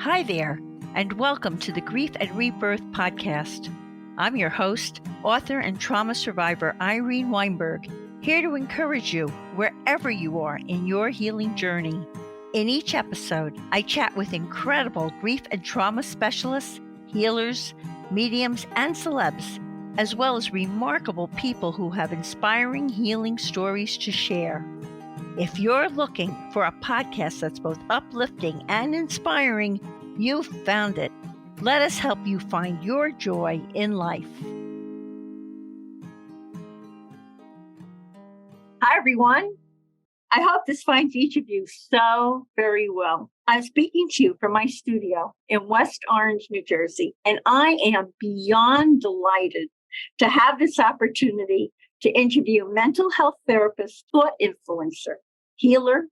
Hi there, and welcome to the Grief and Rebirth podcast. I'm your host, author and trauma survivor Irene Weinberg, here to encourage you wherever you are in your healing journey. In each episode, I chat with incredible grief and trauma specialists, healers, mediums, and celebs, as well as remarkable people who have inspiring healing stories to share. If you're looking for a podcast that's both uplifting and inspiring, you've found it. Let us help you find your joy in life. Hi, everyone. I hope this finds each of you so very well. I'm speaking to you from my studio in West Orange, New Jersey, and I am beyond delighted to have this opportunity to interview mental health therapist, thought influencer, healer,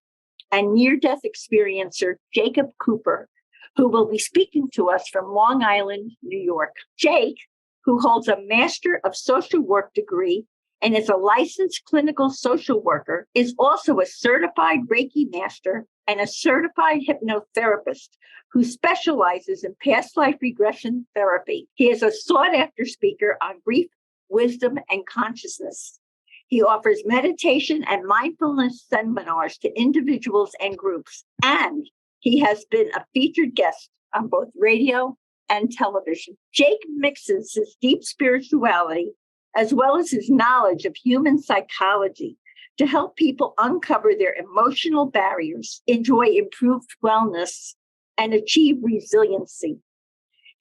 and near-death experiencer Jacob Cooper, who will be speaking to us from Long Island, New York. Jake, who holds a Master of Social Work degree and is a licensed clinical social worker, is also a certified Reiki master and a certified hypnotherapist who specializes in past life regression therapy. He is a sought-after speaker on grief, wisdom, and consciousness. He offers meditation and mindfulness seminars to individuals and groups, and he has been a featured guest on both radio and television. Jake mixes his deep spirituality as well as his knowledge of human psychology to help people uncover their emotional barriers, enjoy improved wellness, and achieve resiliency.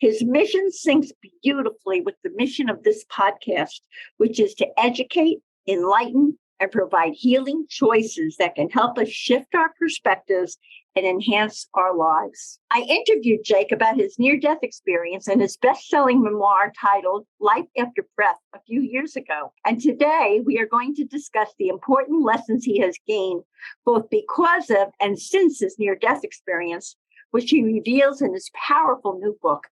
His mission syncs beautifully with the mission of this podcast, which is to educate, enlighten, and provide healing choices that can help us shift our perspectives and enhance our lives. I interviewed Jake about his near-death experience and his best-selling memoir titled Life After Breath a few years ago. And today we are going to discuss the important lessons he has gained both because of and since his near-death experience, which he reveals in his powerful new book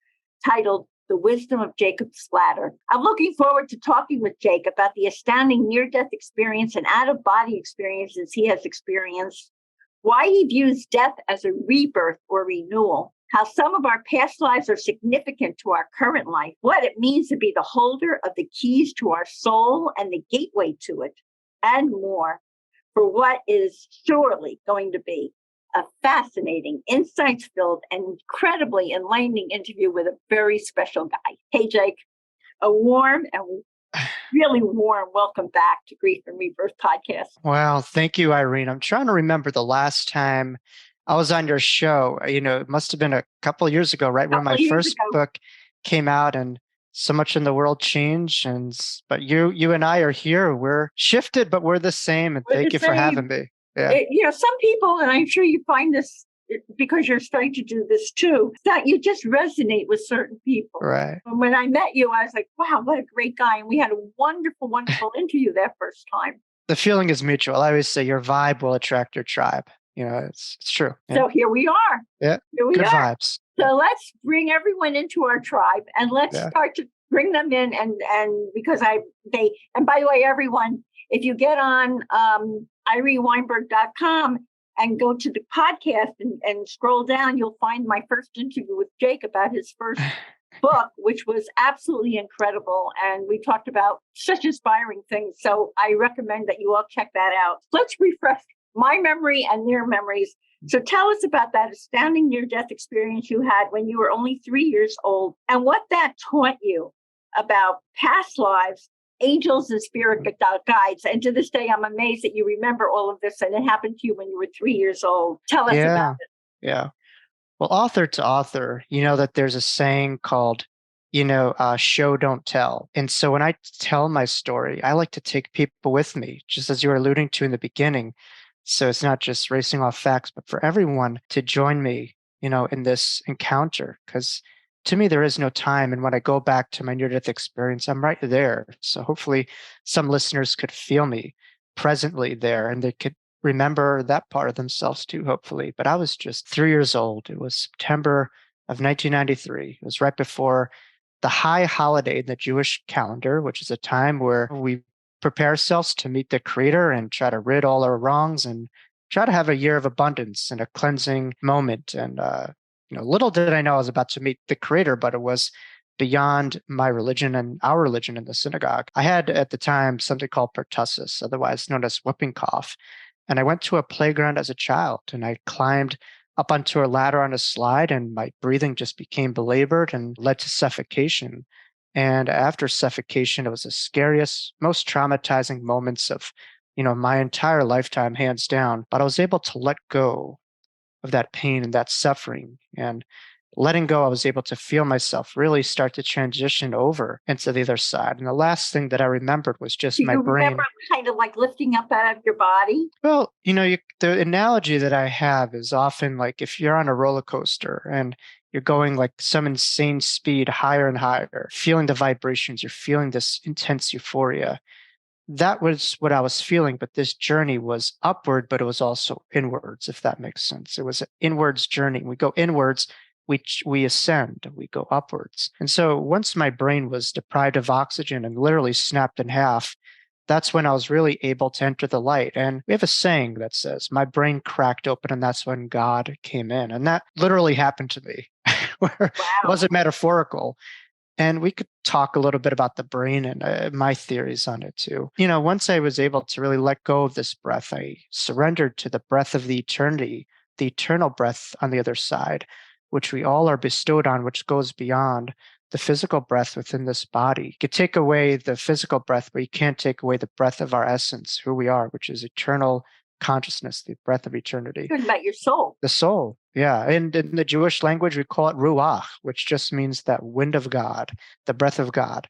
titled The Wisdom of Jacob Slatter. I'm looking forward to talking with Jake about the astounding near-death experience and out-of-body experiences he has experienced, why he views death as a rebirth or renewal, how some of our past lives are significant to our current life, what it means to be the holder of the keys to our soul and the gateway to it, and more, for what is surely going to be a fascinating, insights-filled, and incredibly enlightening interview with a very special guy. Hey, Jake, a warm and really warm welcome back to Grief and Rebirth podcast. Wow, thank you, Irene. I'm trying to remember the last time I was on your show. It must have been a couple of years ago, right when my first book came out, and so much in the world changed. But you and I are here. We're shifted, but we're the same. And thank you for having me. Yeah. Some people, and I'm sure you find this because you're starting to do this too, that you just resonate with certain people. Right. And when I met you, I was like, wow, what a great guy. And we had a wonderful, wonderful interview that first time. The feeling is mutual. I always say your vibe will attract your tribe. It's true. Yeah. So here we are. Yeah. Good vibes. So let's bring everyone into our tribe and let's start to bring them in. And because and by the way, everyone, if you get on ireneweinberg.com and go to the podcast and scroll down, you'll find my first interview with Jake about his first book, which was absolutely incredible. And we talked about such inspiring things. So I recommend that you all check that out. Let's refresh my memory and their memories. So tell us about that astounding near-death experience you had when you were only 3 years old and what that taught you about past lives, angels and spirit guides. And to this day, I'm amazed that you remember all of this and it happened to you when you were 3 years old. Tell us about it. Yeah. Well, author to author, that there's a saying called, show, don't tell. And so when I tell my story, I like to take people with me, just as you were alluding to in the beginning. So it's not just racing off facts, but for everyone to join me, in this encounter, because to me, there is no time. And when I go back to my near-death experience, I'm right there. So hopefully some listeners could feel me presently there and they could remember that part of themselves too, hopefully. But I was just 3 years old. It was September of 1993. It was right before the high holiday in the Jewish calendar, which is a time where we prepare ourselves to meet the Creator and try to rid all our wrongs and try to have a year of abundance and a cleansing moment. And little did I know I was about to meet the creator, but it was beyond my religion and our religion in the synagogue. I had at the time something called pertussis, otherwise known as whooping cough. And I went to a playground as a child and I climbed up onto a ladder on a slide, and my breathing just became belabored and led to suffocation. And after suffocation, it was the scariest, most traumatizing moments of, my entire lifetime, hands down. But I was able to let go of that pain and that suffering. And letting go, I was able to feel myself really start to transition over into the other side. And the last thing that I remembered was just Do my you brain. remember kind of like lifting up out of your body? Well, the analogy that I have is often like if you're on a roller coaster and you're going like some insane speed higher and higher, feeling the vibrations, you're feeling this intense euphoria. That was what I was feeling, but this journey was upward, but it was also inwards, if that makes sense. It was an inwards journey. We go inwards, we ascend, we go upwards. And so once my brain was deprived of oxygen and literally snapped in half, that's when I was really able to enter the light. And we have a saying that says, my brain cracked open, and that's when God came in. And that literally happened to me, where it Wow. wasn't metaphorical. And we could talk a little bit about the brain and my theories on it too. Once I was able to really let go of this breath, I surrendered to the breath of the eternity, the eternal breath on the other side, which we all are bestowed on, which goes beyond the physical breath within this body. You could take away the physical breath, but you can't take away the breath of our essence, who we are, which is eternal consciousness, the breath of eternity. Talking about your soul. The soul, yeah. And in the Jewish language, we call it ruach, which just means that wind of God, the breath of God.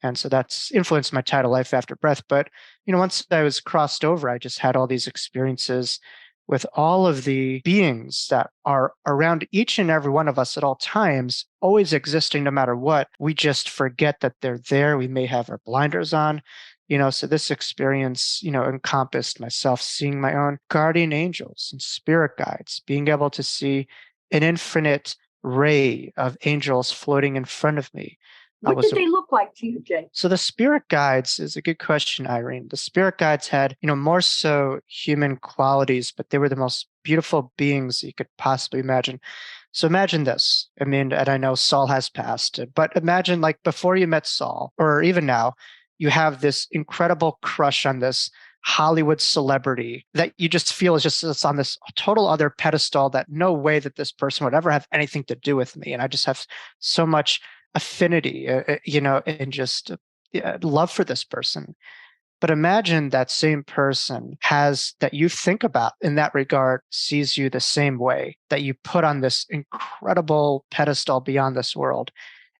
And so that's influenced my title, Life After Breath. But, once I was crossed over, I just had all these experiences with all of the beings that are around each and every one of us at all times, always existing no matter what. We just forget that they're there. We may have our blinders on. So this experience, encompassed myself seeing my own guardian angels and spirit guides, being able to see an infinite ray of angels floating in front of me. What did they look like to you, Jay? So the spirit guides is a good question, Irene. The spirit guides had, more so human qualities, but they were the most beautiful beings you could possibly imagine. So imagine this. I mean, and I know Saul has passed, but imagine like before you met Saul, or even now, you have this incredible crush on this Hollywood celebrity that you just feel is just it's on this total other pedestal that no way that this person would ever have anything to do with me. And I just have so much affinity, and just love for this person. But imagine that same person has that you think about in that regard, sees you the same way, that you put on this incredible pedestal beyond this world.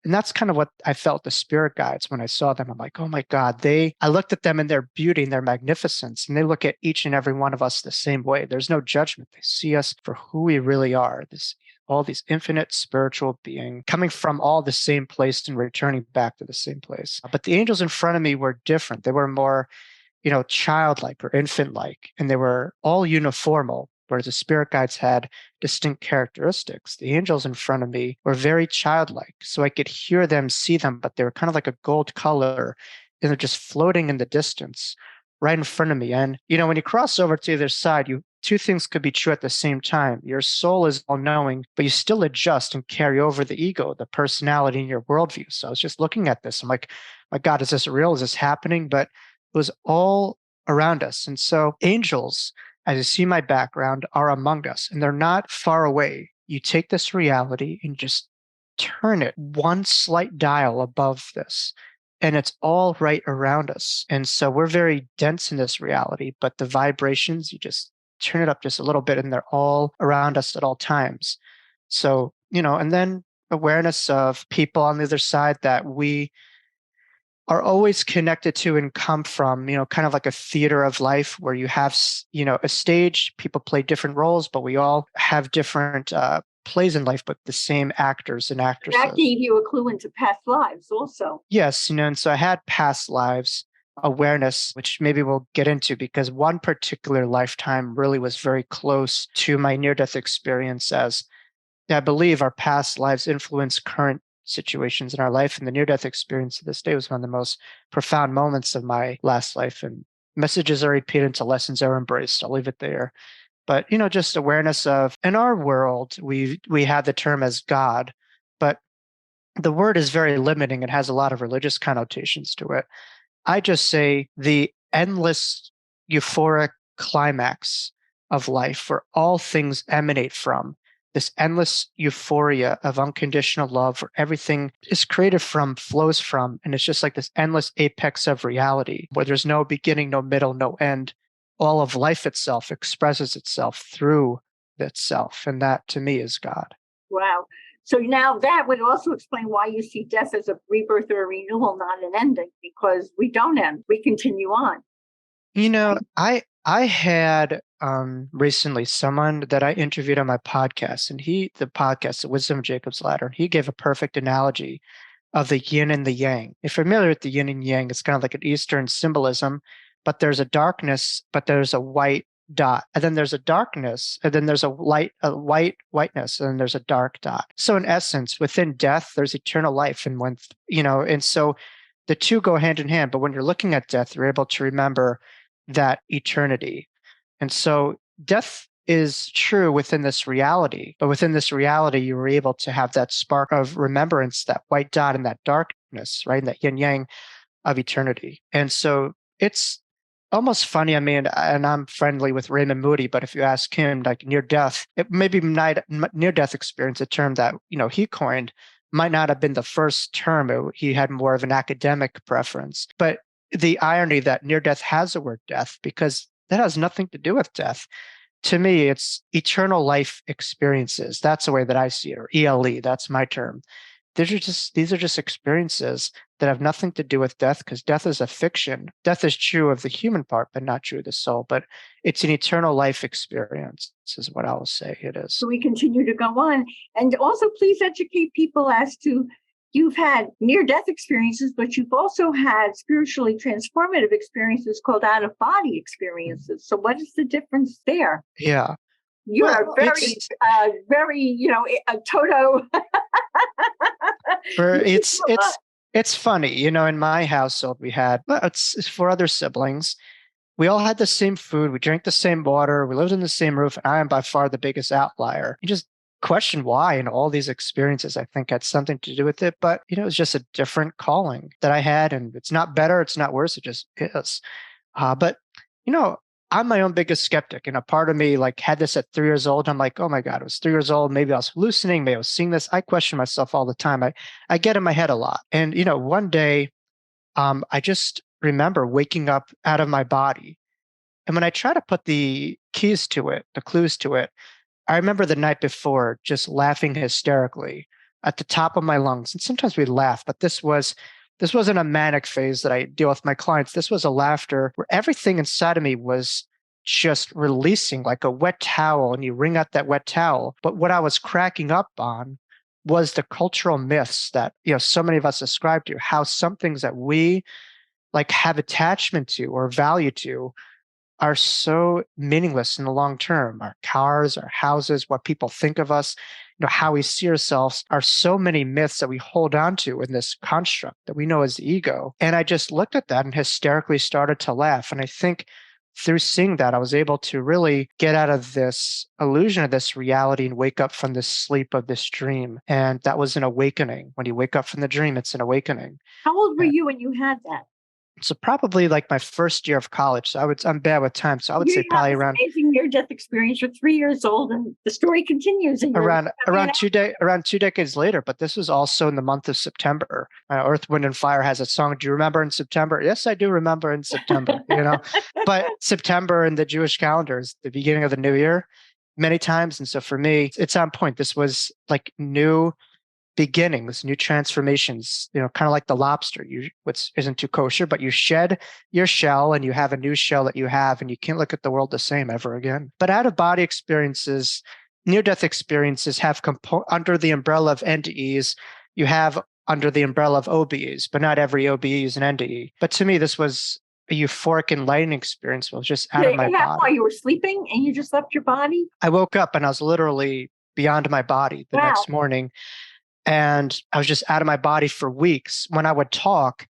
And that's kind of what I felt the spirit guides when I saw them. I'm like, oh my God, I looked at them in their beauty and their magnificence, and they look at each and every one of us the same way. There's no judgment. They see us for who we really are. All these infinite spiritual being coming from all the same place and returning back to the same place. But the angels in front of me were different. They were more, childlike or infant-like, and they were all uniformal, whereas the spirit guides had distinct characteristics. The angels in front of me were very childlike, so I could hear them, see them, but they were kind of like a gold color, and they're just floating in the distance right in front of me. And, when you cross over to the other side, two things could be true at the same time. Your soul is all-knowing, but you still adjust and carry over the ego, the personality in your worldview. So I was just looking at this. I'm like, my God, is this real? Is this happening? But it was all around us. And so angels, as you see my background, are among us, and they're not far away. You take this reality and just turn it one slight dial above this, and it's all right around us. And so we're very dense in this reality, but the vibrations, you just turn it up just a little bit, and they're all around us at all times. So, and then awareness of people on the other side that we are always connected to and come from, kind of like a theater of life where you have, a stage, people play different roles, but we all have different plays in life, but the same actors and actresses. That gave you a clue into past lives also. Yes, and so I had past lives awareness, which maybe we'll get into, because one particular lifetime really was very close to my near-death experience, as I believe our past lives influence current situations in our life. And the near-death experience of this day was one of the most profound moments of my last life. And messages are repeated until lessons are embraced. I'll leave it there. But, just awareness of, in our world, we have the term as God, but the word is very limiting. It has a lot of religious connotations to it. I just say the endless euphoric climax of life where all things emanate from, this endless euphoria of unconditional love where everything is created from, flows from, and it's just like this endless apex of reality where there's no beginning, no middle, no end. All of life itself expresses itself through itself. And that to me is God. Wow. So now that would also explain why you see death as a rebirth or a renewal, not an ending, because we don't end, we continue on. I had recently someone that I interviewed on my podcast, and the podcast, the Wisdom of Jacob's Ladder, he gave a perfect analogy of the yin and the yang. If you're familiar with the yin and yang, it's kind of like an Eastern symbolism, but there's a darkness, but there's a white dot, and then there's a darkness, and then there's a whiteness, and then there's a dark dot. So in essence, within death, there's eternal life, and and so the two go hand in hand. But when you're looking at death, you're able to remember that eternity. And so death is true within this reality, but within this reality, you were able to have that spark of remembrance, that white dot and that darkness, right? And that yin yang of eternity. And so it's almost funny. I mean, and I'm friendly with Raymond Moody, but if you ask him, like near death, it maybe near death experience, a term that, he coined, might not have been the first term. He had more of an academic preference. But the irony that near death has the word death, because that has nothing to do with death. To me, it's eternal life experiences. That's the way that I see it, or ELE, that's my term. These are just experiences that have nothing to do with death, because death is a fiction. Death is true of the human part, but not true of the soul. But it's an eternal life experience, is what I will say it is. So we continue to go on. And also, please educate people as to, you've had near-death experiences, but you've also had spiritually transformative experiences called out-of-body experiences. So what is the difference there? Yeah. You are very, a Toto. It's funny, in my household we had, it's for other siblings. We all had the same food. We drank the same water. We lived in the same roof. And I am by far the biggest outlier. You just question why, and all these experiences, I think, had something to do with it. But, it's just a different calling that I had. And it's not better. It's not worse. It just is. But, I'm my own biggest skeptic. And a part of me had this at 3 years old. I'm like, oh my God, I was 3 years old. Maybe I was hallucinating. Maybe I was seeing this. I question myself all the time. I get in my head a lot. And, one day, I just remember waking up out of my body. And when I try to put the keys to it, the clues to it, I remember the night before just laughing hysterically at the top of my lungs. And sometimes we laugh, but this wasn't a manic phase that I deal with my clients. This was a laughter where everything inside of me was just releasing like a wet towel, and you wring out that wet towel. But what I was cracking up on was the cultural myths that, so many of us ascribe to, how some things that we have attachment to or value to are so meaningless in the long term. Our cars, our houses, what people think of us, how we see ourselves, are so many myths that we hold on to in this construct that we know as the ego. And I just looked at that and hysterically started to laugh. And I think through seeing that, I was able to really get out of this illusion of this reality and wake up from this sleep of this dream. And that was an awakening. When you wake up from the dream, it's an awakening. How old were you when you had that? So probably my first year of college. So I'm bad with time. So I would say probably around amazing near-death experience. You're 3 years old, and the story continues. And around 2 decades later. But this was also in the month of September. Earth, Wind, and Fire has a song. Do you remember in September? Yes, I do remember in September. But September in the Jewish calendar is the beginning of the new year, many times. And so for me, it's on point. This was new beginnings, new transformations, kind of like the lobster, which isn't too kosher, but you shed your shell and you have a new shell that you have, and you can't look at the world the same ever again. But out of body experiences, near-death experiences have under the umbrella of NDEs, you have under the umbrella of OBEs, but not every OBE is an NDE. But to me, this was a euphoric, enlightening experience. It was just out of my body. While you were sleeping and you just left your body? I woke up and I was literally beyond my body the next morning. And I was just out of my body for weeks. When I would talk,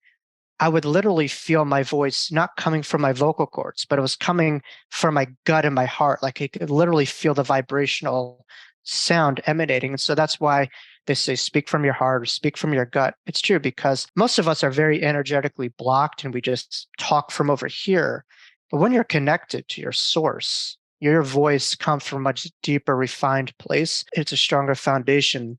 I would literally feel my voice not coming from my vocal cords, but it was coming from my gut and my heart. Like I could literally feel the vibrational sound emanating. And so that's why they say speak from your heart or speak from your gut. It's true because most of us are very energetically blocked and we just talk from over here. But when you're connected to your source, your voice comes from a much deeper, refined place. It's a stronger foundation.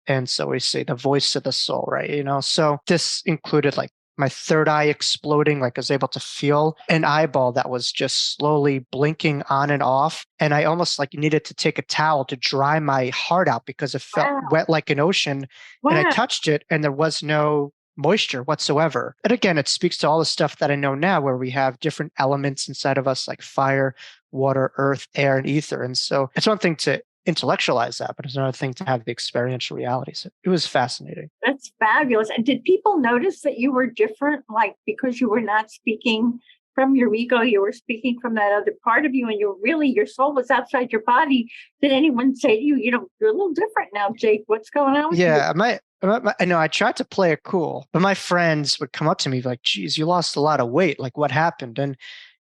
And so we say the voice of the soul, right? So this included like my third eye exploding, like I was able to feel an eyeball that was just slowly blinking on and off. And I almost like needed to take a towel to dry my heart out because it felt wet like an ocean. And I touched it and there was no moisture whatsoever. And again, it speaks to all the stuff that I know now where we have different elements inside of us like fire, water, earth, air, and ether. And so it's one thing to intellectualize that, but it's another thing to have the experiential reality. So it was fascinating. That's fabulous. And did people notice that you were different, like because you were not speaking from your ego, you were speaking from that other part of you, and your soul was outside your body? Did anyone say to you, you're a little different now, Jake? What's going on with you? Yeah, I know I tried to play it cool, but my friends would come up to me like, geez, you lost a lot of weight. Like what happened? And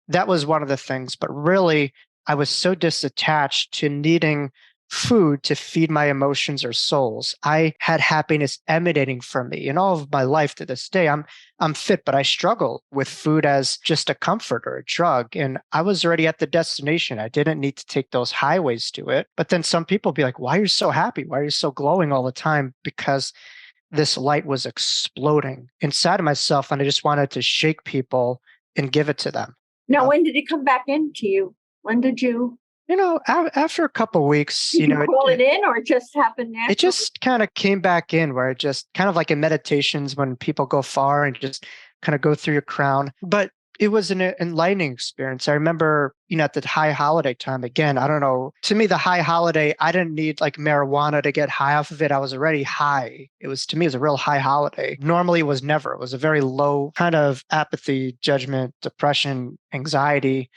that was one of the things. But really, I was so disattached to needing food to feed my emotions or souls. I had happiness emanating from me. In all of my life to this day, I'm fit, but I struggle with food as just a comfort or a drug. And I was already at the destination. I didn't need to take those highways to it. But then some people be like, why are you so happy? Why are you so glowing all the time? Because this light was exploding inside of myself. And I just wanted to shake people and give it to them. Now, when did it come back into you? When did you? After a couple of weeks, Did you call it in, or it just happened naturally? It just kind of came back in where it just kind of like in meditations when people go far and just kind of go through your crown. But it was an enlightening experience. I remember, at the high holiday time, again, I don't know, to me, the high holiday, I didn't need like marijuana to get high off of it. I was already high. It was a real high holiday. Normally it was never. It was a very low kind of apathy, judgment, depression, anxiety.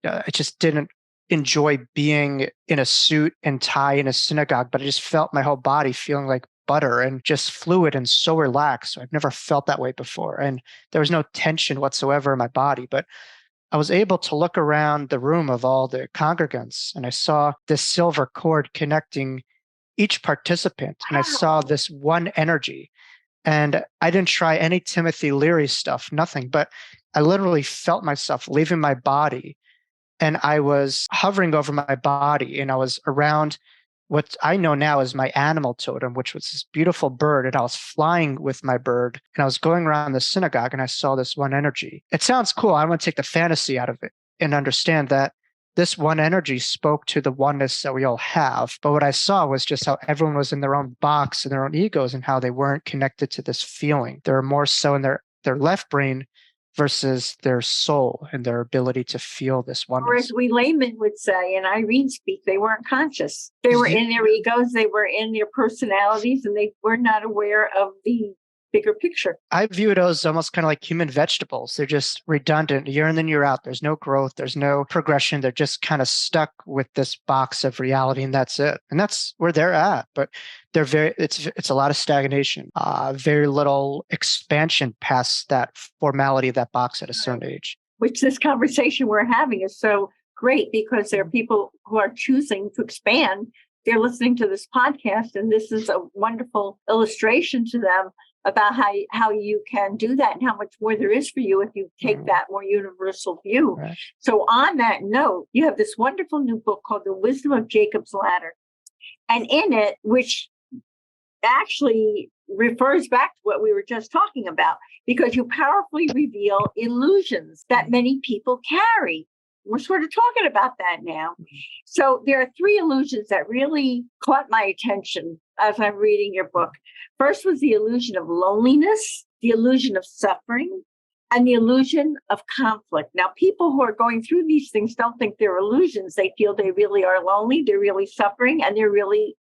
I just didn't enjoy being in a suit and tie in a synagogue, but I just felt my whole body feeling like butter and just fluid and so relaxed. I've never felt that way before. And there was no tension whatsoever in my body, but I was able to look around the room of all the congregants and I saw this silver cord connecting each participant. And I saw this one energy. And I didn't try any Timothy Leary stuff, nothing, but I literally felt myself leaving my body. And I was hovering over my body and I was around what I know now is my animal totem, which was this beautiful bird. And I was flying with my bird and I was going around the synagogue and I saw this one energy. It sounds cool. I want to take the fantasy out of it and understand that this one energy spoke to the oneness that we all have. But what I saw was just how everyone was in their own box and their own egos and how they weren't connected to this feeling. They were more so in their left brain versus their soul and their ability to feel this oneness. Or as we laymen would say, and Irene speak, they weren't conscious. They were in their egos, they were in their personalities, and they were not aware of the bigger picture. I view it as almost kind of like human vegetables. They're just redundant. Year in and year out. There's no growth. There's no progression. They're just kind of stuck with this box of reality, and that's it. And that's where they're at. But it's a lot of stagnation, very little expansion past that formality of that box at a certain age. Which this conversation we're having is so great because there are people who are choosing to expand. They're listening to this podcast, and this is a wonderful illustration to them about how you can do that and how much more there is for you if you take that more universal view. Right. So on that note, you have this wonderful new book called The Wisdom of Jacob's Ladder. And in it, which actually refers back to what we were just talking about, because you powerfully reveal illusions that many people carry. We're sort of talking about that now. So there are 3 illusions that really caught my attention as I'm reading your book. First was the illusion of loneliness, the illusion of suffering, and the illusion of conflict. Now, people who are going through these things don't think they're illusions. They feel they really are lonely, they're really suffering, and they are really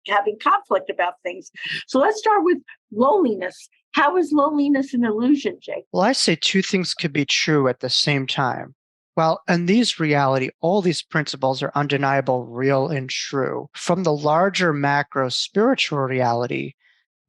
having conflict about things. So let's start with loneliness. How is loneliness an illusion, Jake? Well, I say 2 things could be true at the same time. Well, in these reality, all these principles are undeniable, real, and true. From the larger macro spiritual reality,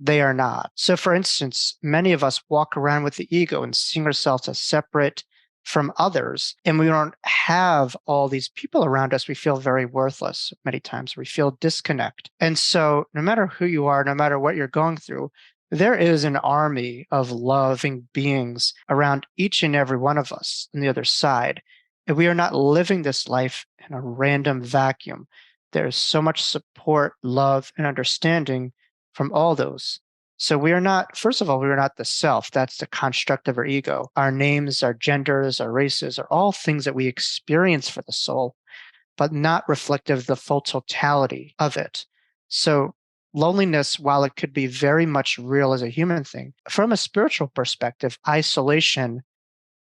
they are not. So, for instance, many of us walk around with the ego and seeing ourselves as separate from others, and we don't have all these people around us. We feel very worthless many times. We feel disconnect. And so, no matter who you are, no matter what you're going through, there is an army of loving beings around each and every one of us on the other side. And we are not living this life in a random vacuum. There is so much support, love, and understanding from all those. So we are not, first of all, we are not the self. That's the construct of our ego. Our names, our genders, our races are all things that we experience for the soul, but not reflective of the full totality of it. So loneliness, while it could be very much real as a human thing, from a spiritual perspective, isolation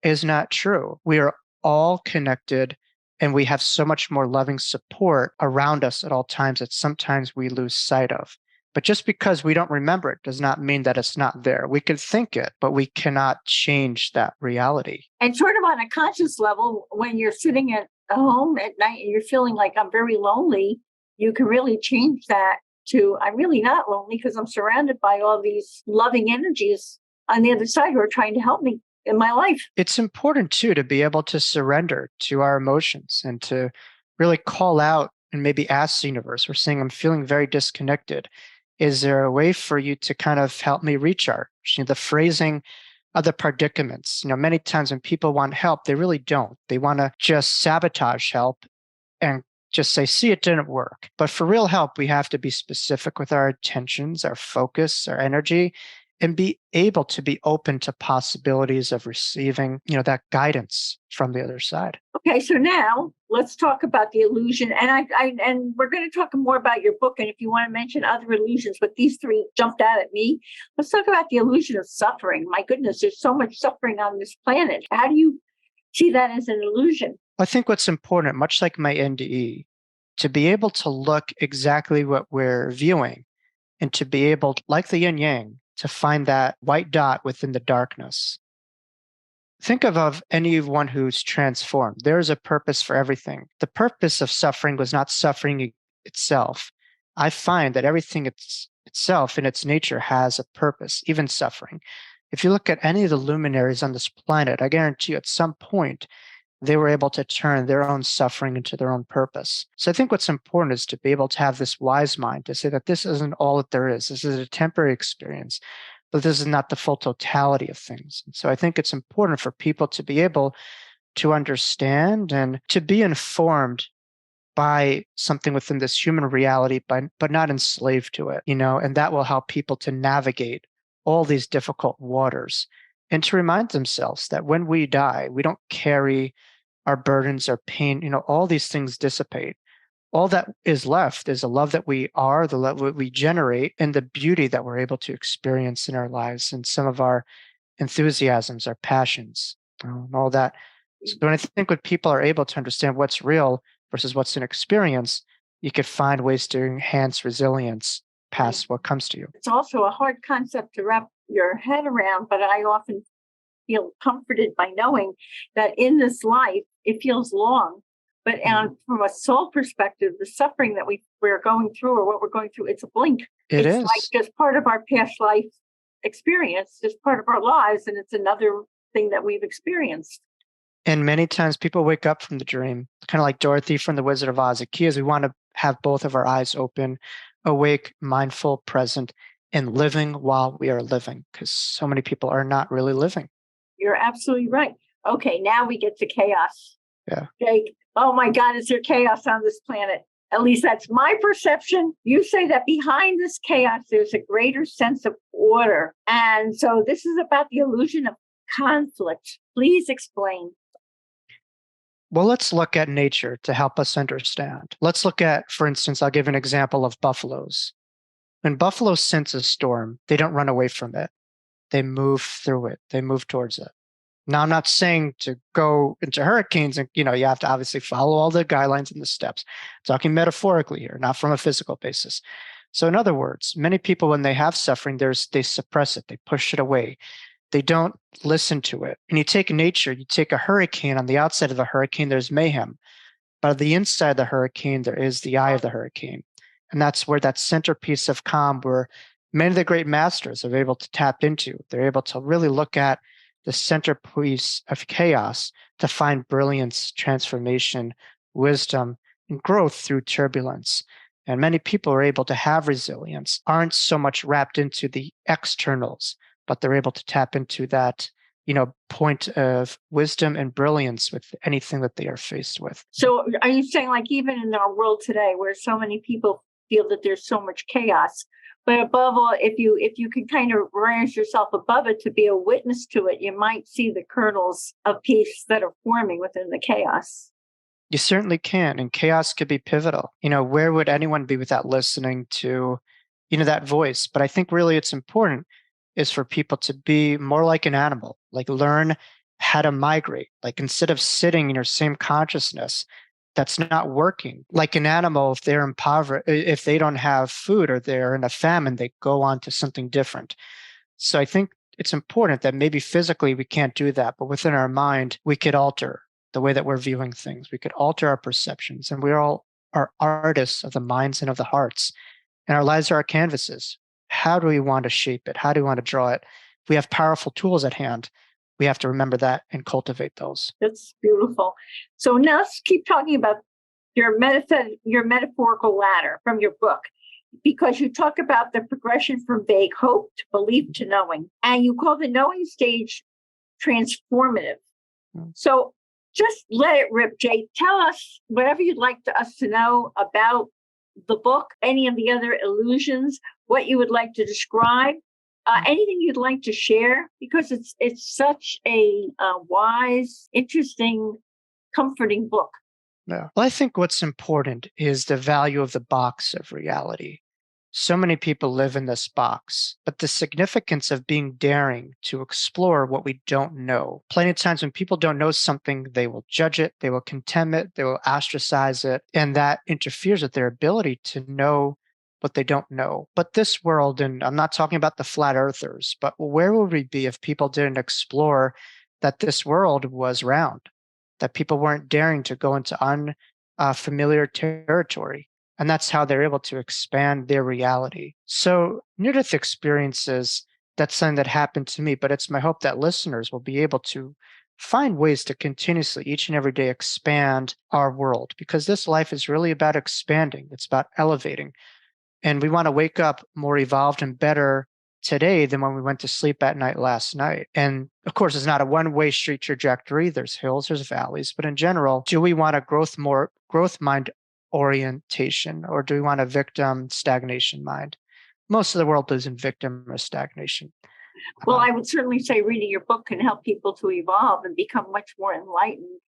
is not true. We are all connected and we have so much more loving support around us at all times that sometimes we lose sight of. But just because we don't remember it does not mean that it's not there. We can think it, but we cannot change that reality. And sort of on a conscious level, when you're sitting at home at night and you're feeling like I'm very lonely, you can really change that to I'm really not lonely because I'm surrounded by all these loving energies on the other side who are trying to help me in my life. It's important too to be able to surrender to our emotions and to really call out and maybe ask the universe. We're saying, I'm feeling very disconnected. Is there a way for you to kind of help me recharge? The phrasing of the predicaments. Many times when people want help, they really don't. They want to just sabotage help and just say, see, it didn't work. But for real help, we have to be specific with our intentions, our focus, our energy, and be able to be open to possibilities of receiving, that guidance from the other side. Okay, so now let's talk about the illusion, and and we're going to talk more about your book. And if you want to mention other illusions, but these three jumped out at me. Let's talk about the illusion of suffering. My goodness, there's so much suffering on this planet. How do you see that as an illusion? I think what's important, much like my NDE, to be able to look exactly what we're viewing, and to be able, like the yin yang, to find that white dot within the darkness. Think of anyone who's transformed. There is a purpose for everything. The purpose of suffering was not suffering itself. I find that everything itself in its nature has a purpose, even suffering. If you look at any of the luminaries on this planet, I guarantee you at some point, they were able to turn their own suffering into their own purpose. So I think what's important is to be able to have this wise mind to say that this isn't all that there is. This is a temporary experience, but this is not the full totality of things. And so I think it's important for people to be able to understand and to be informed by something within this human reality, but not enslaved to it, and that will help people to navigate all these difficult waters and to remind themselves that when we die, we don't carry our burdens, our pain, all these things dissipate. All that is left is the love that we are, the love that we generate, and the beauty that we're able to experience in our lives and some of our enthusiasms, our passions, and all that. So when I think when people are able to understand what's real versus what's an experience, you could find ways to enhance resilience past what comes to you. It's also a hard concept to wrap your head around, but I often feel comforted by knowing that in this life, it feels long. But from a soul perspective, the suffering that we're going through or what we're going through, it's a blink. It's like just part of our past life experience, just part of our lives. And it's another thing that we've experienced. And many times people wake up from the dream, kind of like Dorothy from The Wizard of Oz. The key is we want to have both of our eyes open, awake, mindful, present, and living while we are living, because so many people are not really living. You're absolutely right. Okay, now we get to chaos. Yeah. Jake, oh my God, is there chaos on this planet? At least that's my perception. You say that behind this chaos, there's a greater sense of order. And so this is about the illusion of conflict. Please explain. Well, let's look at nature to help us understand. Let's look at, for instance, I'll give an example of buffaloes. When buffaloes sense a storm, they don't run away from it. They move through it. They move towards it. Now, I'm not saying to go into hurricanes and, you have to obviously follow all the guidelines and the steps. I'm talking metaphorically here, not from a physical basis. So in other words, many people, when they have suffering, they suppress it. They push it away. They don't listen to it. And you take nature, you take a hurricane. On the outside of the hurricane, there's mayhem. But on the inside of the hurricane, there is the eye of the hurricane. And that's where that centerpiece of calm, where Many of the great masters are able to tap into. They're able to really look at the centerpiece of chaos to find brilliance, transformation, wisdom, and growth through turbulence. And many people are able to have resilience, aren't so much wrapped into the externals, but they're able to tap into that, point of wisdom and brilliance with anything that they are faced with. So are you saying, like, even in our world today where so many people feel that there's so much chaos, but above all, if you can kind of raise yourself above it to be a witness to it, you might see the kernels of peace that are forming within the chaos. You certainly can, and chaos could be pivotal. Where would anyone be without listening to, that voice? But I think really it's important is for people to be more like an animal, like learn how to migrate. Like instead of sitting in your same consciousness that's not working, like an animal, if they're impoverished, if they don't have food or they're in a famine, they go on to something different. So I think it's important that maybe physically we can't do that, but within our mind, we could alter the way that we're viewing things. We could alter our perceptions, and we all are artists of the minds and of the hearts. And our lives are our canvases. How do we want to shape it? How do we want to draw it? If we have powerful tools at hand, we have to remember that and cultivate those. That's beautiful. So now let's keep talking about your metaphorical ladder from your book, because you talk about the progression from vague hope to belief to knowing, and you call the knowing stage transformative. So just let it rip, Jay. Tell us whatever you'd like us to know about the book, any of the other illusions, what you would like to describe, anything you'd like to share, because it's such a wise, interesting, comforting book. Yeah. Well, I think what's important is the value of the box of reality. So many people live in this box, but the significance of being daring to explore what we don't know. Plenty of times when people don't know something, they will judge it, they will condemn it, they will ostracize it, and that interferes with their ability to know what they don't know. But this world, and I'm not talking about the flat earthers, but where would we be if people didn't explore that this world was round, that people weren't daring to go into unfamiliar territory? And that's how they're able to expand their reality. So near-death experiences, that's something that happened to me, but it's my hope that listeners will be able to find ways to continuously, each and every day, expand our world, because this life is really about expanding. It's about elevating. And we want to wake up more evolved and better today than when we went to sleep at night last night. And of course, it's not a one-way street trajectory. There's hills, there's valleys, but in general, do we want a growth mind orientation, or do we want a victim stagnation mind? Most of the world lives in victim or stagnation. Well, I would certainly say reading your book can help people to evolve and become much more enlightened,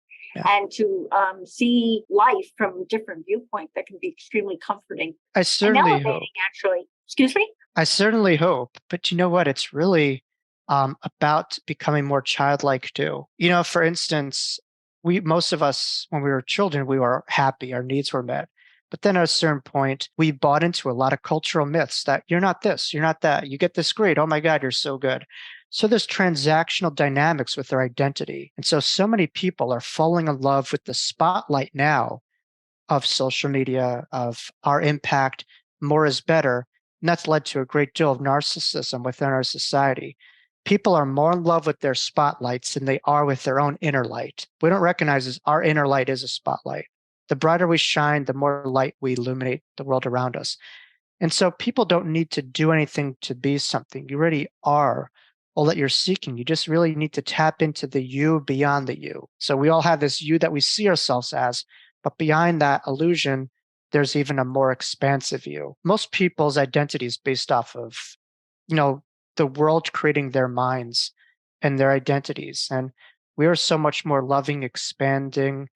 and to see life from a different viewpoint that can be extremely comforting. I certainly hope. Actually, excuse me? I certainly hope, but you know what? It's really about becoming more childlike too. For instance, most of us, when we were children, we were happy, our needs were met. But then at a certain point, we bought into a lot of cultural myths that you're not this, you're not that, you get this grade, oh my God, you're so good. So there's transactional dynamics with their identity. And so many people are falling in love with the spotlight now of social media, of our impact, more is better. And that's led to a great deal of narcissism within our society. People are more in love with their spotlights than they are with their own inner light. We don't recognize this. Our inner light is a spotlight. The brighter we shine, the more light we illuminate the world around us. And so people don't need to do anything to be something. You already are all that you're seeking. You just really need to tap into the you beyond the you. So we all have this you that we see ourselves as, but behind that illusion, there's even a more expansive you. Most people's identity is based off of, the world creating their minds and their identities. And we are so much more loving, expanding,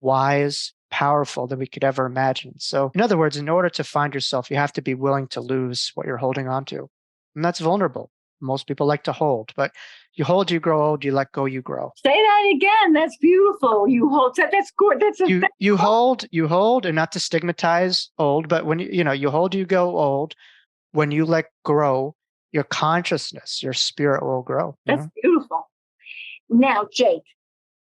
wise, powerful than we could ever imagine. So in other words, in order to find yourself, you have to be willing to lose what you're holding on to. And that's vulnerable. Most people like to hold, but you hold, you grow old, you let go, you grow. Say that again. That's beautiful. You hold. That's good. You hold, and not to stigmatize old, but when you hold, you go old. When you let grow, your consciousness, your spirit will grow. That's beautiful. Now, Jake,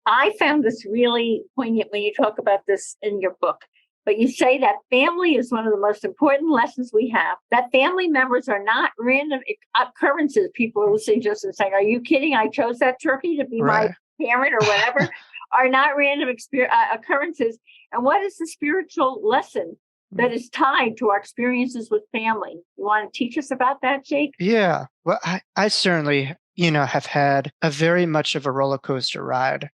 I found this really poignant when you talk about this in your book. But you say that family is one of the most important lessons we have. That family members are not random occurrences. People are listening to us and saying, are you kidding? I chose that turkey to be my parent or whatever. Are not random occurrences. And what is the spiritual lesson that is tied to our experiences with family? You want to teach us about that, Jake? Yeah. Well, I certainly, have had a very much of a roller coaster ride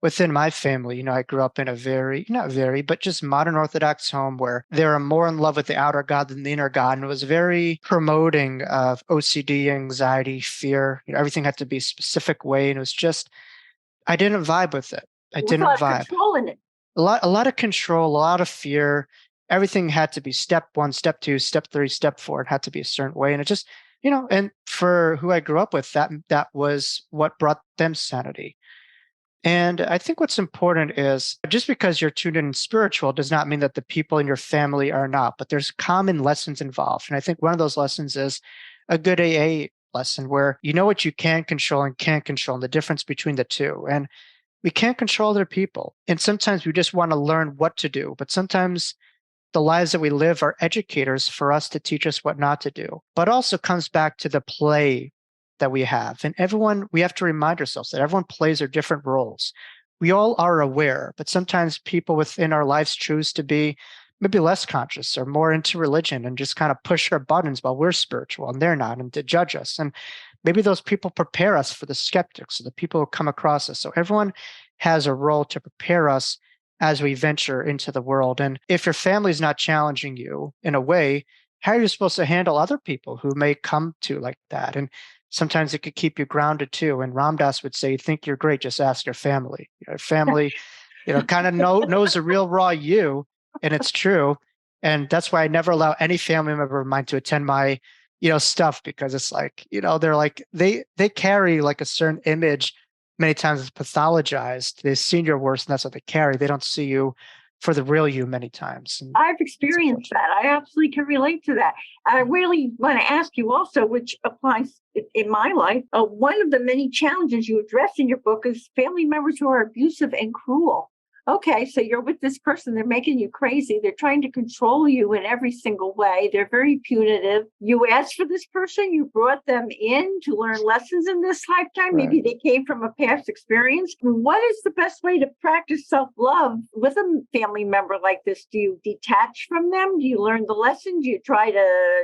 within my family. I grew up in a not very, but just modern Orthodox home where they were more in love with the outer God than the inner God. And it was very promoting of OCD, anxiety, fear. Everything had to be a specific way. And it was just, I didn't vibe with it. I didn't vibe. Control in it. A lot of control, a lot of fear. Everything had to be step 1, step 2, step 3, step 4. It had to be a certain way. And it just, and for who I grew up with, that was what brought them sanity. And I think what's important is just because you're tuned in spiritual does not mean that the people in your family are not, but there's common lessons involved. And I think one of those lessons is a good AA lesson where you know what you can control and can't control and the difference between the two. And we can't control other people. And sometimes we just want to learn what to do. But sometimes the lives that we live are educators for us to teach us what not to do. But also comes back to the play that we have. And we have to remind ourselves that everyone plays their different roles. We all are aware, but sometimes people within our lives choose to be maybe less conscious or more into religion and just kind of push our buttons while we're spiritual and they're not, and to judge us. And maybe those people prepare us for the skeptics or the people who come across us. So everyone has a role to prepare us as we venture into the world. And if your family's not challenging you in a way, how are you supposed to handle other people who may come to like that? And sometimes it could keep you grounded too. And Ram Dass would say, think you're great, just ask your family. Your family, kind of knows the real raw you, and it's true. And that's why I never allow any family member of mine to attend my, stuff, because it's like, they're like, they carry like a certain image. Many times it's pathologized. They've seen your worst, and that's what they carry. They don't see you for the real you many times. And I've experienced that. I absolutely can relate to that. I really want to ask you also, which applies in my life, one of the many challenges you address in your book is family members who are abusive and cruel. Okay, so you're with this person, they're making you crazy. They're trying to control you in every single way. They're very punitive. You asked for this person, you brought them in to learn lessons in this lifetime. Right. Maybe they came from a past experience. What is the best way to practice self-love with a family member like this? Do you detach from them? Do you learn the lesson? Do you try to,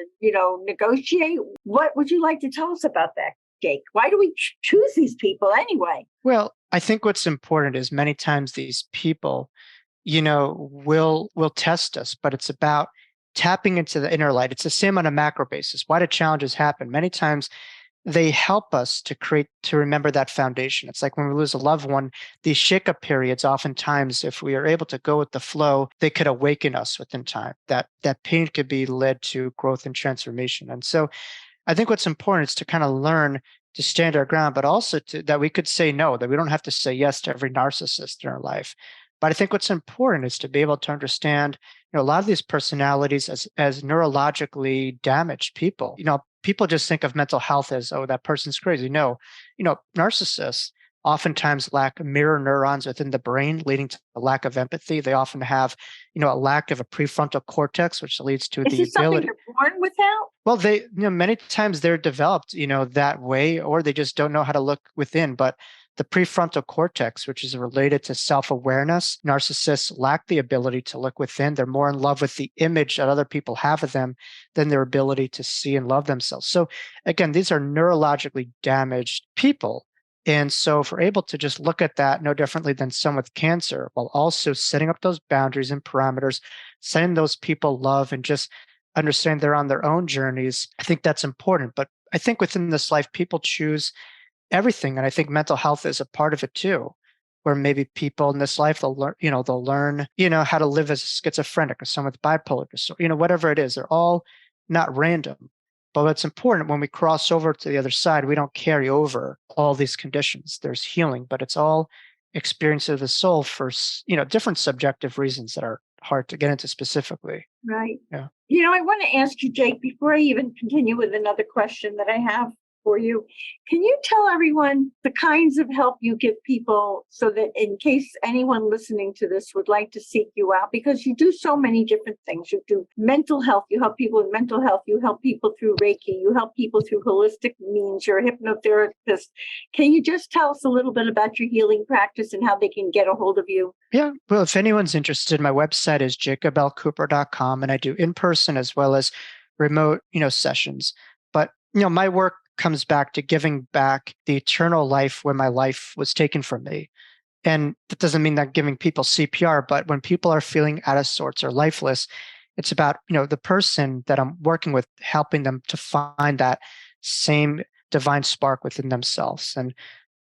negotiate? What would you like to tell us about that, Jake? Why do we choose these people anyway? Well, I think what's important is many times these people, will test us, but it's about tapping into the inner light. It's the same on a macro basis. Why do challenges happen? Many times they help us to remember that foundation. It's like when we lose a loved one, these shake-up periods, oftentimes, if we are able to go with the flow, they could awaken us within time. That pain could be led to growth and transformation. And so I think what's important is to kind of learn to stand our ground, but also that we could say no, that we don't have to say yes to every narcissist in our life. But I think what's important is to be able to understand, a lot of these personalities as neurologically damaged people. People just think of mental health as, oh, that person's crazy. No, narcissists oftentimes lack mirror neurons within the brain, leading to a lack of empathy. They often have, a lack of a prefrontal cortex, which leads to the ability. Is this something you're born without? Well, they, many times they're developed, that way, or they just don't know how to look within. But the prefrontal cortex, which is related to self-awareness, narcissists lack the ability to look within. They're more in love with the image that other people have of them than their ability to see and love themselves. So again, these are neurologically damaged people. And so if we're able to just look at that no differently than someone with cancer, while also setting up those boundaries and parameters, sending those people love and just understand they're on their own journeys, I think that's important. But I think within this life, people choose everything. And I think mental health is a part of it too, where maybe people in this life, they'll learn, how to live as a schizophrenic or someone with bipolar disorder, whatever it is. They're all not random. But what's important when we cross over to the other side, we don't carry over all these conditions. There's healing, but it's all experience of the soul for, different subjective reasons that are hard to get into specifically. Right. Yeah. I want to ask you, Jake, before I even continue with another question that I have, for you. Can you tell everyone the kinds of help you give people so that in case anyone listening to this would like to seek you out? Because you do so many different things. You do mental health, you help people with mental health, you help people through Reiki, you help people through holistic means, you're a hypnotherapist. Can you just tell us a little bit about your healing practice and how they can get a hold of you? Yeah, well, if anyone's interested, my website is jacobelcooper.com, and I do in-person as well as remote, sessions. But, my work comes back to giving back the eternal life when my life was taken from me. And that doesn't mean that giving people CPR, but when people are feeling out of sorts or lifeless, it's about, the person that I'm working with, helping them to find that same divine spark within themselves. And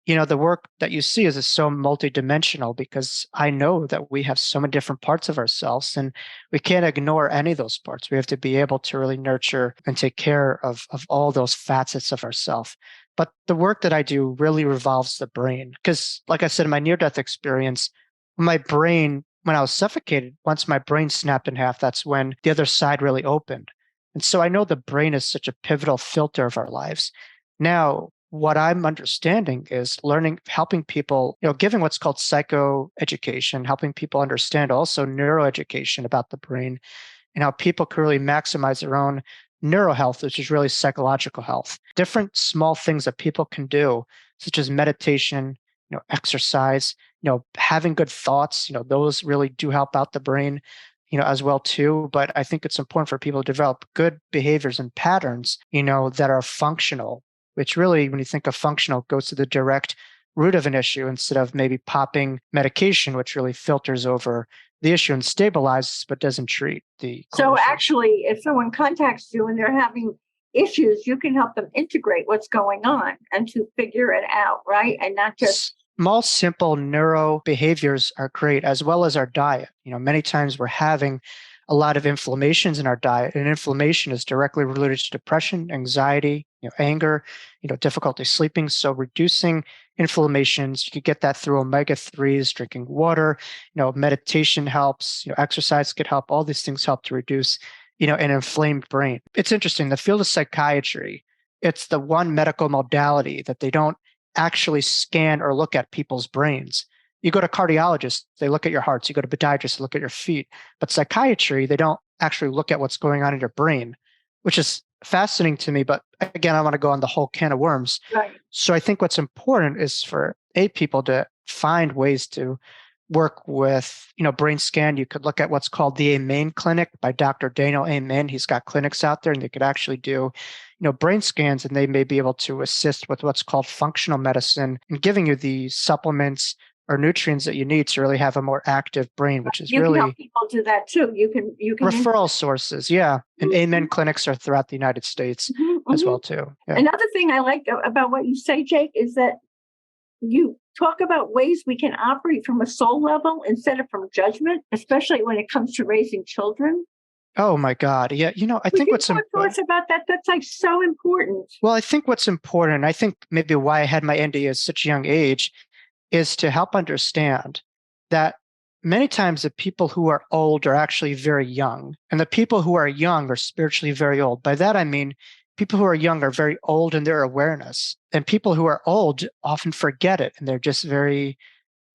the work that you see is so multidimensional because I know that we have so many different parts of ourselves and we can't ignore any of those parts. We have to be able to really nurture and take care of all those facets of ourselves. But the work that I do really revolves the brain because, like I said, in my near-death experience, when I was suffocated, once my brain snapped in half, that's when the other side really opened. And so I know the brain is such a pivotal filter of our lives. Now, what I'm understanding is helping people, giving what's called psychoeducation, helping people understand also neuroeducation about the brain and how people can really maximize their own neural health, which is really psychological health. Different small things that people can do, such as meditation, exercise, having good thoughts, those really do help out the brain, as well too. But I think it's important for people to develop good behaviors and patterns, that are functional, which really, when you think of functional, goes to the direct root of an issue instead of maybe popping medication, which really filters over the issue and stabilizes but doesn't treat the So issue. actually, if someone contacts you and they're having issues, you can help them integrate what's going on and to figure it out, right? And not just small, simple neuro behaviors are great, as well as our diet. Many times we're having a lot of inflammations in our diet, and inflammation is directly related to depression, anxiety, anger, difficulty sleeping. So reducing inflammations, you could get that through omega-3s, drinking water, meditation helps, exercise could help. All these things help to reduce, an inflamed brain. It's interesting. The field of psychiatry, it's the one medical modality that they don't actually scan or look at people's brains. You go to cardiologists, they look at your hearts. You go to podiatrists, look at your feet. But psychiatry, they don't actually look at what's going on in your brain, which is fascinating to me. But again, I want to go on the whole can of worms. right. So I think what's important is for people to find ways to work with, brain scan. You could look at what's called the Amen Clinic by Dr. Daniel Amen. He's got clinics out there and they could actually do, brain scans, and they may be able to assist with what's called functional medicine and giving you the supplements or nutrients that you need to really have a more active brain, which is You really can help people do that too. You can referral sources. Yeah. And Amen clinics are throughout the United States as well too. Yeah. Another thing I like about what you say, Jake, is that you talk about ways we can operate from a soul level instead of from judgment, especially when it comes to raising children. Oh my God. Yeah. I think what's important. Talk to us about that. That's like so important. Well, I think what's important, I think maybe why I had my NDA at such a young age is to help understand that many times the people who are old are actually very young, and the people who are young are spiritually very old. By that, I mean, people who are young are very old in their awareness, and people who are old often forget it, and they're just very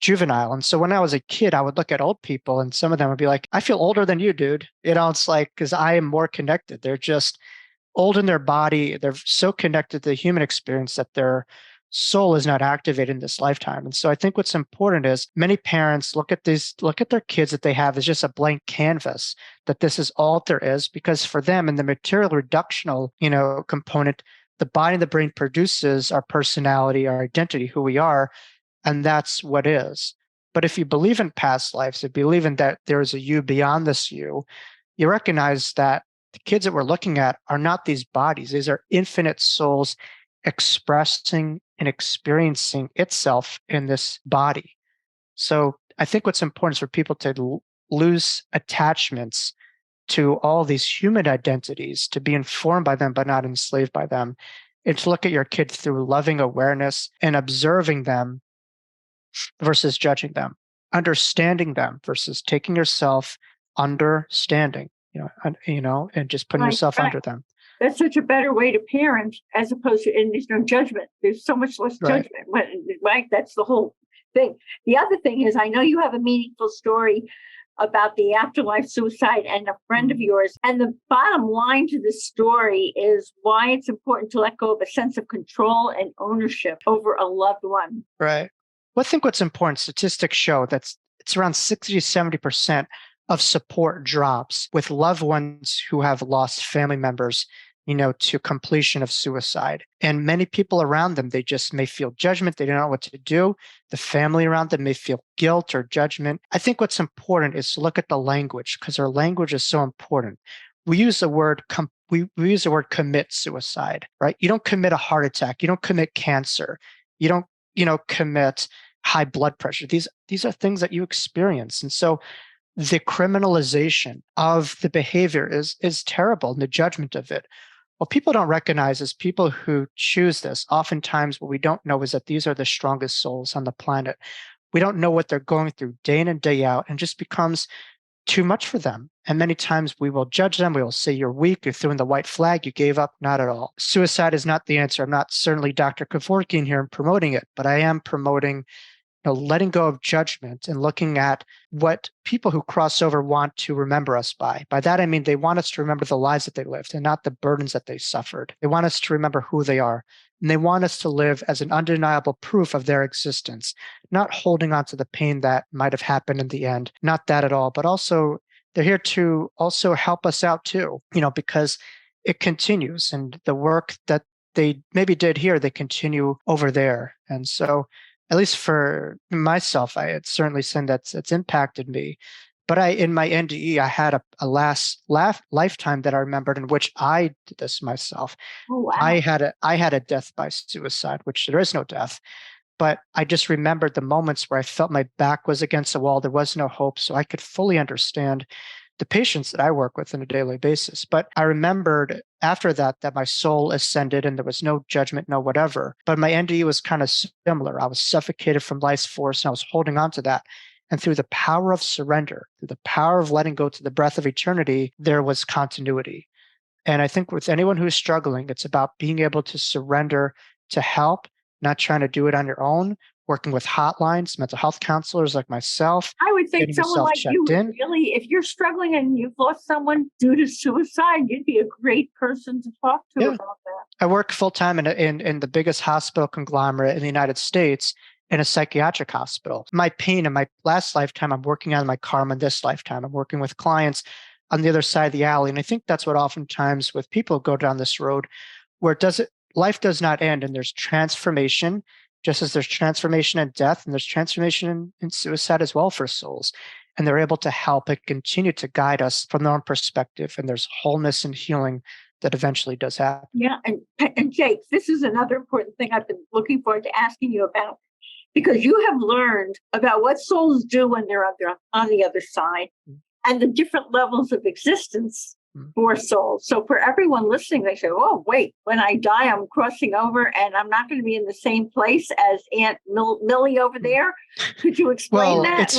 juvenile. And so when I was a kid, I would look at old people and some of them would be like, I feel older than you, dude. It's like, because I am more connected. They're just old in their body. They're so connected to the human experience that their soul is not activated in this lifetime. And so I think what's important is many parents look at their kids that they have as just a blank canvas, that this is all there is, because for them in the material reductional, component, the body and the brain produces our personality, our identity, who we are. And that's what is. But if you believe in past lives, if you believe in that there is a you beyond this you recognize that the kids that we're looking at are not these bodies. These are infinite souls expressing and experiencing itself in this body. So I think what's important is for people to lose attachments to all these human identities, to be informed by them but not enslaved by them, and to look at your kid through loving awareness and observing them versus judging them, understanding them versus taking yourself understanding, and just putting yourself under them. That's such a better way to parent as opposed to, and there's no judgment. There's so much less Right. judgment, right? That's the whole thing. The other thing is, I know you have a meaningful story about the afterlife suicide and a friend of yours. And the bottom line to this story is why it's important to let go of a sense of control and ownership over a loved one. Right. Well, I think what's important, statistics show that it's around 60 to 70% of support drops with loved ones who have lost family members, to completion of suicide. And many people around them, they just may feel judgment. They don't know what to do. The family around them may feel guilt or judgment. I think what's important is to look at the language, because our language is so important. We use the word we use the word commit suicide, right? You don't commit a heart attack. You don't commit cancer. You don't, commit high blood pressure. These are things that you experience. And so the criminalization of the behavior is terrible, and the judgment of it. What people don't recognize is people who choose this. Oftentimes, what we don't know is that these are the strongest souls on the planet. We don't know what they're going through day in and day out, and just becomes too much for them. And many times we will judge them. We will say, you're weak. You're throwing the white flag. You gave up. Not at all. Suicide is not the answer. I'm not certainly Dr. Kevorkian here and promoting it, but I am promoting letting go of judgment and looking at what people who cross over want to remember us by. By that, I mean, they want us to remember the lives that they lived and not the burdens that they suffered. They want us to remember who they are. And they want us to live as an undeniable proof of their existence, not holding on to the pain that might have happened in the end. Not that at all, but also they're here to also help us out too, because it continues, and the work that they maybe did here, they continue over there. And so at least for myself, it's certainly something that's impacted me. But in my NDE, I had a last lifetime that I remembered in which I did this myself. Oh, wow. I had a death by suicide, which there is no death. But I just remembered the moments where I felt my back was against the wall. There was no hope. So I could fully understand the patients that I work with on a daily basis. But I remembered after that my soul ascended and there was no judgment, no whatever. But my NDE was kind of similar. I was suffocated from life's force, and I was holding on to that. And through the power of surrender, through the power of letting go to the breath of eternity, there was continuity. And I think with anyone who's struggling, it's about being able to surrender to help, not trying to do it on your own, working with hotlines, mental health counselors like myself. I would think someone like you in. really, if you're struggling and you've lost someone due to suicide, you'd be a great person to talk to about that. I work full-time in the biggest hospital conglomerate in the United States, in a psychiatric hospital. My pain in my last lifetime, I'm working on my karma in this lifetime. I'm working with clients on the other side of the alley. And I think that's what oftentimes with people go down this road where life does not end, and there's transformation, just as there's transformation in death, and there's transformation in suicide as well for souls. And they're able to help and continue to guide us from their own perspective. And there's wholeness and healing that eventually does happen. Yeah. And Jake, this is another important thing I've been looking forward to asking you about, because you have learned about what souls do when they're on the other side, and the different levels of existence for souls. So for everyone listening, they say, oh, wait, when I die, I'm crossing over and I'm not going to be in the same place as Aunt Millie over there. Could you explain that?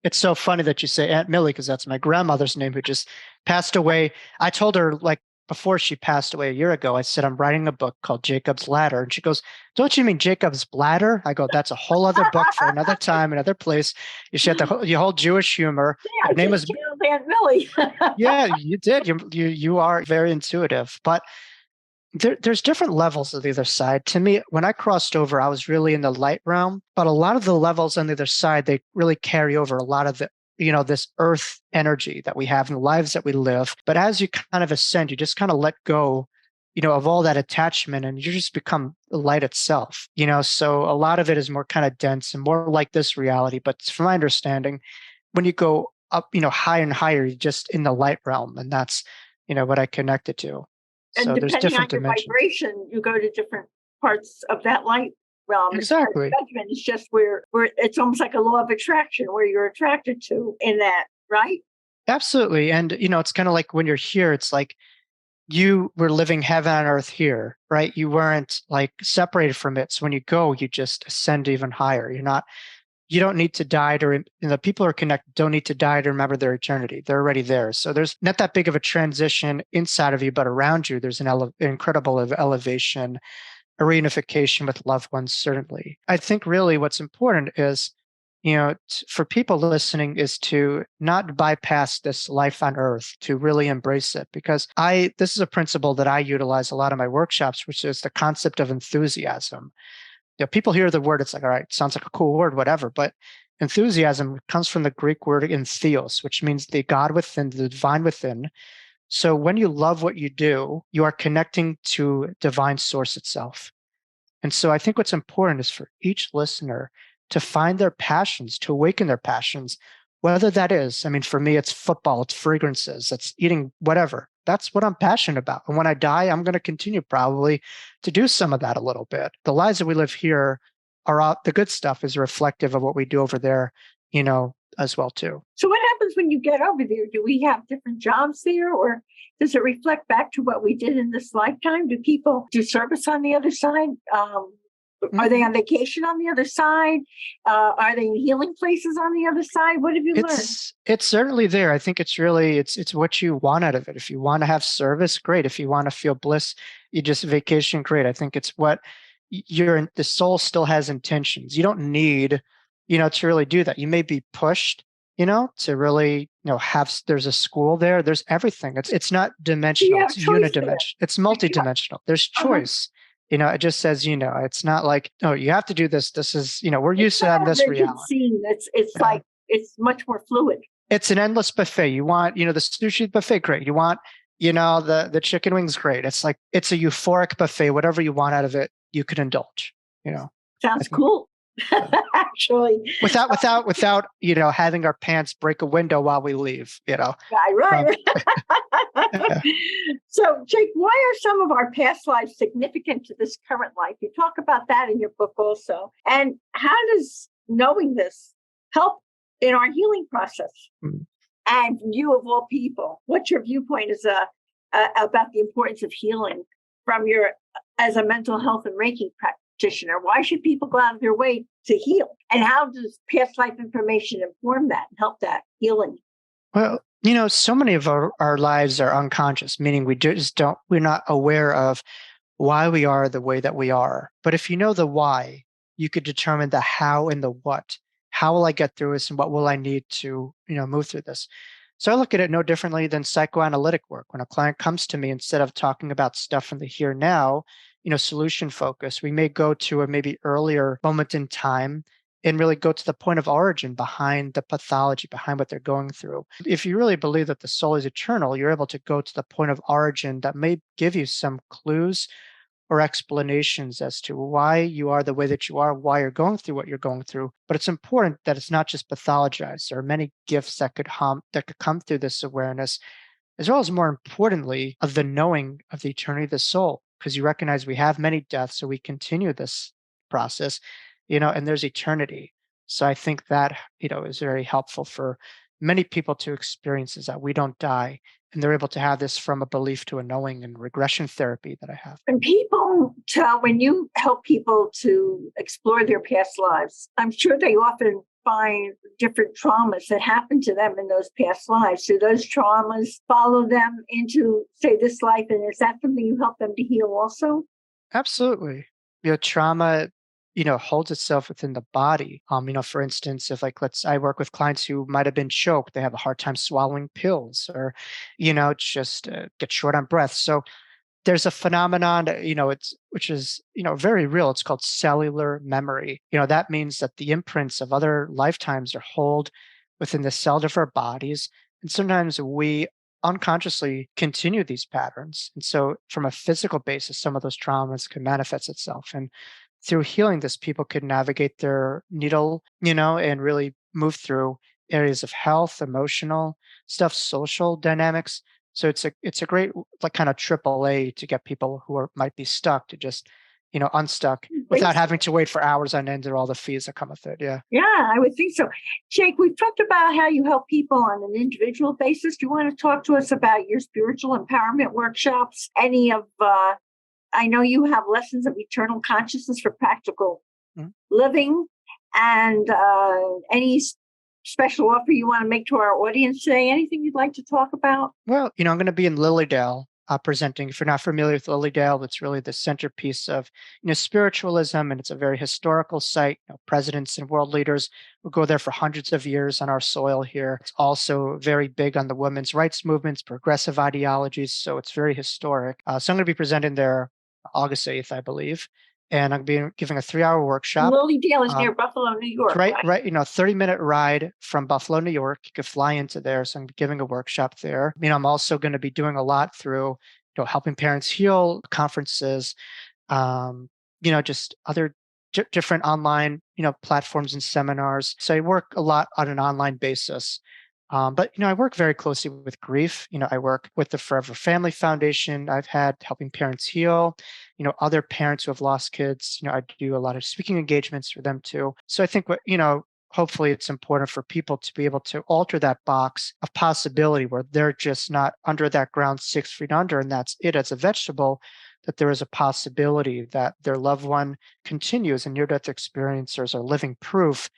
It's so funny that you say Aunt Millie, because that's my grandmother's name, who just passed away. I told her, like, before she passed away a year ago, I said, I'm writing a book called Jacob's Ladder. And she goes, don't you mean Jacob's Bladder? I go, that's a whole other book for another time, another place. She had the whole Jewish humor. Yeah, her name was Aunt Millie. Yeah, you did. You are very intuitive. But there's different levels of the other side. To me, when I crossed over, I was really in the light realm. But a lot of the levels on the other side, they really carry over a lot of the this earth energy that we have in the lives that we live. But as you kind of ascend, you just kind of let go, of all that attachment, and you just become the light itself, so a lot of it is more kind of dense and more like this reality. But from my understanding, when you go up, higher and higher, you're just in the light realm. And that's, what I connected to. And so there's different on your dimensions. Vibration, you go to different parts of that light realm. Exactly. Judgment is just where it's almost like a law of attraction, where you're attracted to in that, right? Absolutely. And, it's kind of like when you're here, it's like you were living heaven on earth here, right? You weren't like separated from it. So when you go, you just ascend even higher. You're not you don't need to die to, people who are connected don't need to die to remember their eternity. They're already there. So there's not that big of a transition inside of you, but around you, there's an incredible elevation, a reunification with loved ones, certainly. I think really what's important is, for people listening, is to not bypass this life on earth, to really embrace it. Because this is a principle that I utilize a lot in my workshops, which is the concept of enthusiasm. People hear the word, it's like, all right, sounds like a cool word, whatever. But enthusiasm comes from the Greek word entheos, which means the God within, the divine within. So when you love what you do, you are connecting to divine source itself. And so I think what's important is for each listener to find their passions, to awaken their passions, whether that is, for me, it's football, it's fragrances, it's eating whatever. That's what I'm passionate about. And when I die, I'm going to continue probably to do some of that a little bit. The lives that we live here the good stuff is reflective of what we do over there, as well too. So what happens when you get over there? Do we have different jobs there, or does it reflect back to what we did in this lifetime? Do people do service on the other side? Are they on vacation on the other side? Are they in healing places on the other side? What have you learned? It's certainly there. I think it's really, it's what you want out of it. If you want to have service, great. If you want to feel bliss, you just vacation, great. I think it's what the soul still has intentions. You don't need, to really do that. You may be pushed, to really, there's a school there. There's everything. It's not dimensional. It's unidimensional. It's multidimensional. There's choice. It just says, it's not like, oh, you have to do this. This is, we're used to having this reality. It's like, it's much more fluid. It's an endless buffet. You want, the sushi buffet, great. You want, the chicken wings, great. It's like, it's a euphoric buffet. Whatever you want out of it, you could indulge, Sounds cool. Actually. Without, having our pants break a window while we leave, Right. So, Jake, why are some of our past lives significant to this current life? You talk about that in your book also. And how does knowing this help in our healing process? And you of all people, what's your viewpoint about the importance of healing as a mental health and Reiki practitioner? Why should people go out of their way to heal? And how does past life information inform that and help that healing? Well, so many of our lives are unconscious, meaning we're not aware of why we are the way that we are. But if you know the why, you could determine the how and the what. How will I get through this, and what will I need to, move through this? So I look at it no differently than psychoanalytic work. When a client comes to me, instead of talking about stuff from the here now, solution focus, we may go to a maybe earlier moment in time and really go to the point of origin behind the pathology, behind what they're going through. If you really believe that the soul is eternal, you're able to go to the point of origin that may give you some clues or explanations as to why you are the way that you are, why you're going through what you're going through. But it's important that it's not just pathologized. There are many gifts that could come through this awareness, as well as, more importantly, of the knowing of the eternity of the soul, because you recognize we have many deaths, so we continue this process, and there's eternity. So I think that, is very helpful for many people to experience, is that we don't die. And they're able to have this from a belief to a knowing, and regression therapy that I have. And when you help people to explore their past lives, I'm sure they often find different traumas that happened to them in those past lives. Do those traumas follow them into, say, this life? And is that something you help them to heal also? Absolutely. Trauma, holds itself within the body. For instance, if I work with clients who might have been choked, they have a hard time swallowing pills, or, just get short on breath. So there's a phenomenon, which is, very real. It's called cellular memory. That means that the imprints of other lifetimes are held within the cells of our bodies. And sometimes we unconsciously continue these patterns. And so from a physical basis, some of those traumas can manifest itself. And through healing this, people could navigate their needle, and really move through areas of health, emotional stuff, social dynamics. So it's a great, like, kind of AAA to get people who might be stuck to just, unstuck without having to wait for hours on end, or all the fees that come with it. Yeah. Yeah, I would think so. Jake, we've talked about how you help people on an individual basis. Do you want to talk to us about your spiritual empowerment workshops? I know you have lessons of eternal consciousness for practical living. And any special offer you want to make to our audience today? Anything you'd like to talk about? Well, I'm going to be in Lilydale presenting. If you're not familiar with Lilydale, it's really the centerpiece of spiritualism, and it's a very historical site. Presidents and world leaders will go there for hundreds of years on our soil here. It's also very big on the women's rights movements, progressive ideologies, so it's very historic. So I'm going to be presenting there August 8th, I believe, and I'm going to be giving a 3-hour workshop. Lilydale is near Buffalo, New York. Right. 30-minute ride from Buffalo, New York. You could fly into there. So I'm giving a workshop there. I'm also going to be doing a lot through, helping parents heal, conferences, just other different online, platforms and seminars. So I work a lot on an online basis. But I work very closely with grief. I work with the Forever Family Foundation. I've had helping parents heal. Other parents who have lost kids. I do a lot of speaking engagements for them too. So I think hopefully it's important for people to be able to alter that box of possibility where they're just not under that ground 6 feet under, and that's it as a vegetable. That there is a possibility that their loved one continues, and near-death experiencers are living proof,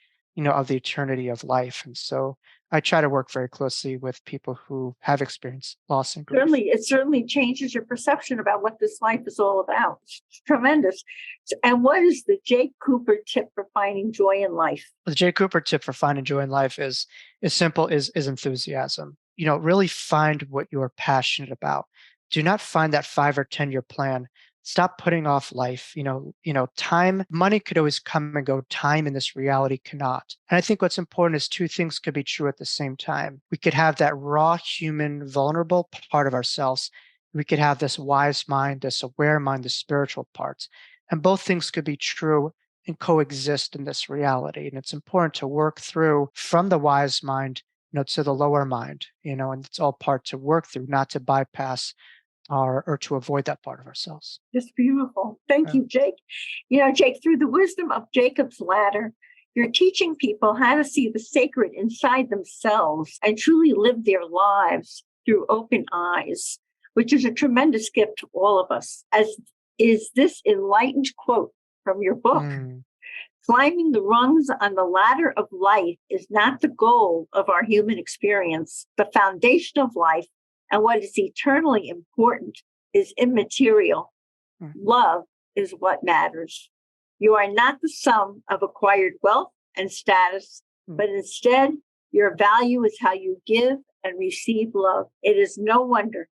of the eternity of life. And so I try to work very closely with people who have experienced loss and grief. It certainly changes your perception about what this life is all about. It's tremendous. And what is the Jake Cooper tip for finding joy in life? The Jake Cooper tip for finding joy in life is simple, is enthusiasm. Really find what you are passionate about. Do not find that 5 or 10-year plan. Stop putting off life. Time, money could always come and go. Time in this reality cannot. And I think what's important is 2 things could be true at the same time. We could have that raw, human, vulnerable part of ourselves. We could have this wise mind, this aware mind, the spiritual parts. And both things could be true and coexist in this reality. And it's important to work through from the wise mind, to the lower mind, and it's all part to work through, not to bypass or to avoid that part of ourselves. Just beautiful. Thank you, Jake. Jake, through the wisdom of Jacob's ladder, you're teaching people how to see the sacred inside themselves and truly live their lives through open eyes, which is a tremendous gift to all of us, as is this enlightened quote from your book. Climbing the rungs on the ladder of life is not the goal of our human experience. The foundation of life and what is eternally important is immaterial. Love is what matters. You are not the sum of acquired wealth and status, but instead your value is how you give and receive love. It is no wonder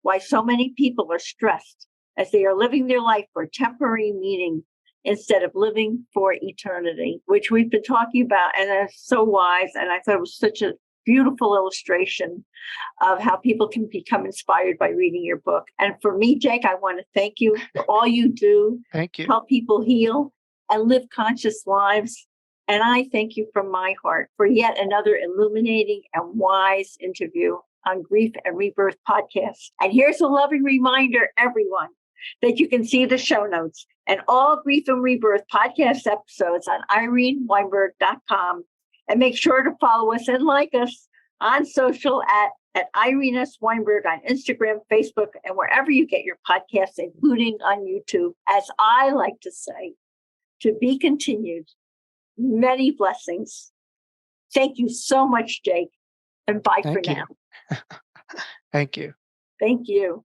why so many people are stressed as they are living their life for temporary meaning instead of living for eternity, which we've been talking about. And that's so wise. And I thought it was such a beautiful illustration of how people can become inspired by reading your book. And for me, Jake, I want to thank you for all you do. Thank you. Help people heal and live conscious lives. And I thank you from my heart for yet another illuminating and wise interview on Grief and Rebirth podcast. And here's a loving reminder, everyone, that you can see the show notes and all Grief and Rebirth podcast episodes on ireneweinberg.com. And make sure to follow us and like us on social at Irene S. Weinberg on Instagram, Facebook, and wherever you get your podcasts, including on YouTube. As I like to say, to be continued. Many blessings. Thank you so much, Jake. And bye for now. Thank you. Thank you.